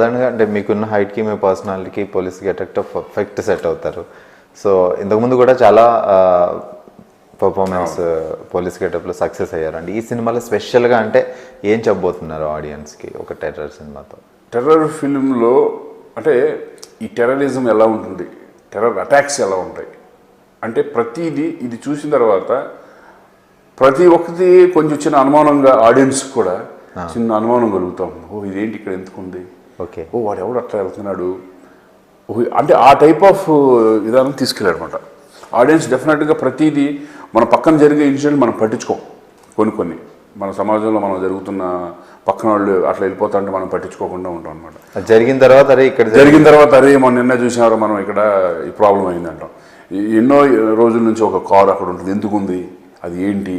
సాధారణంగా అంటే మీకున్న హైట్కి మీ పర్సనాలిటీకి పోలీస్ గెటెక్ట్ పర్ఫెక్ట్ సెట్ అవుతారు. సో ఇంతకుముందు కూడా చాలా పర్ఫార్మెన్స్ పోలీస్ గెటప్లో సక్సెస్ అయ్యారండి. ఈ సినిమాలో స్పెషల్గా అంటే ఏం చెప్పబోతున్నారు ఆడియన్స్కి ఒక టెర్రర్ సినిమాతో? టెర్రర్ ఫిల్మ్లో అంటే ఈ టెర్రరిజం ఎలా ఉంటుంది, టెర్రర్ అటాక్స్ ఎలా ఉంటాయి అంటే ప్రతిదీ ఇది చూసిన తర్వాత ప్రతి ఒక్కటి కొంచెం చిన్న అనుమానంగా ఆడియన్స్ కూడా చిన్న అనుమానం కలుగుతాం. ఓ ఇదేంటి ఇక్కడ ఎందుకుంది, ఓకే ఓ వాడు ఎవడు అట్లా వెళ్తున్నాడు, అంటే ఆ టైప్ ఆఫ్ విధానం తీసుకెళ్ళాడనమాట. ఆడియన్స్ డెఫినెట్గా ప్రతిదీ మన పక్కన జరిగే ఇన్సిడెంట్ మనం పట్టించుకోం. కొన్ని మన సమాజంలో మనం జరుగుతున్న పక్కన వాళ్ళు అట్లా వెళ్ళిపోతా అంటే మనం పట్టించుకోకుండా ఉంటాం అనమాట. జరిగిన తర్వాత అరే మనం నిన్న చూసినారో మనం ఇక్కడ ఈ ప్రాబ్లం అయింది అంటాం. ఎన్నో రోజుల నుంచి ఒక కారు అక్కడ ఉంటుంది, ఎందుకు ఉంది, అది ఏంటి,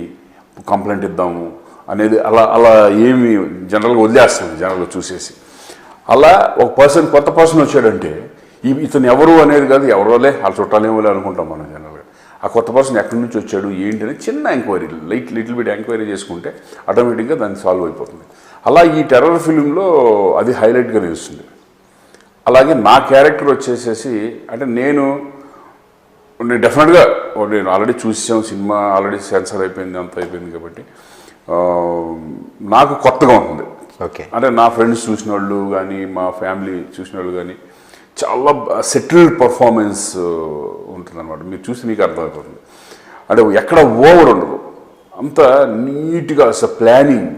కంప్లైంట్ ఇద్దాము అనేది అలా ఏమి జనరల్గా వదిలేస్తుంది జనరల్గా చూసేసి. అలా ఒక కొత్త పర్సన్ వచ్చాడంటే ఇతను ఎవరు అనేది కాదు, ఎవరోలే వాళ్ళ చుట్టాలేమోలే అనుకుంటాం మనం జనరల్గా. ఆ కొత్త పర్సన్ ఎక్కడి నుంచి వచ్చాడు ఏంటి అని చిన్న ఎంక్వైరీ లిటిల్ బిట్ ఎంక్వైరీ చేసుకుంటే ఆటోమేటిక్గా దాన్ని సాల్వ్ అయిపోతుంది. అలా ఈ టెర్రర్ ఫిలింలో అది హైలైట్గా నిలుస్తుంది. అలాగే నా క్యారెక్టర్ వచ్చేసేసి అంటే నేను డెఫినెట్గా నేను ఆల్రెడీ చూసాం, సినిమా ఆల్రెడీ సెన్సర్ అయిపోయింది, అంత అయిపోయింది కాబట్టి నాకు కొత్తగా ఉంటుంది. ఓకే అంటే నా ఫ్రెండ్స్ చూసిన వాళ్ళు కానీ మా ఫ్యామిలీ చూసిన వాళ్ళు కానీ చాలా సెటిల్డ్ పర్ఫార్మెన్స్ ఉంటుందన్నమాట. మీరు చూసి మీకు అర్థమైపోతుంది. అంటే ఎక్కడ ఓవర్ ఉండదు, అంత నీట్గా ప్లానింగ్,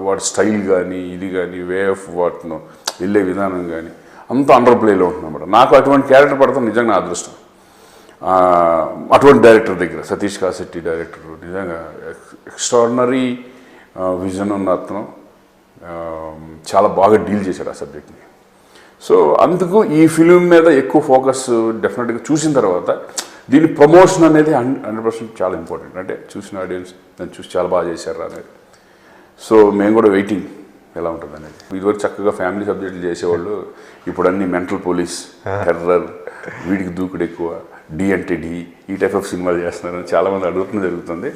వాటి స్టైల్ కానీ ఇది కానీ వే ఆఫ్ వాటిను వెళ్ళే విధానం కానీ అంత అండర్ ప్లేలో ఉంటుందన్నమాట. నాకు అటువంటి క్యారెక్టర్ పడతాం నిజంగా నా అదృష్టం. అటువంటి డైరెక్టర్ దగ్గర సతీష్ కాశెట్టి డైరెక్టర్ నిజంగా ఎక్స్ట్రాడినరీ విజన్ ఉన్న అతను చాలా బాగా డీల్ చేశాడు ఆ సబ్జెక్ట్ని. సో అందుకు ఈ ఫిలిం మీద ఎక్కువ ఫోకస్ డెఫినెట్గా చూసిన తర్వాత దీని ప్రమోషన్ అనేది 100% చాలా ఇంపార్టెంట్. అంటే చూసిన ఆడియన్స్ దాన్ని చూసి చాలా బాగా చేశారు అనేది. సో మేము కూడా వెయిటింగ్ ఎలా ఉంటుంది అనేది. ఇదివరకు చక్కగా ఫ్యామిలీ సబ్జెక్టులు చేసేవాళ్ళు ఇప్పుడు అన్ని మెంటల్ పోలీస్, టెర్రర్, వీడికి దూకుడు ఎక్కువ, డి అంటే డి, ఈ టైప్ ఆఫ్ సినిమాలు చేస్తున్నారని చాలామంది అడుగుతుంది జరుగుతుంది.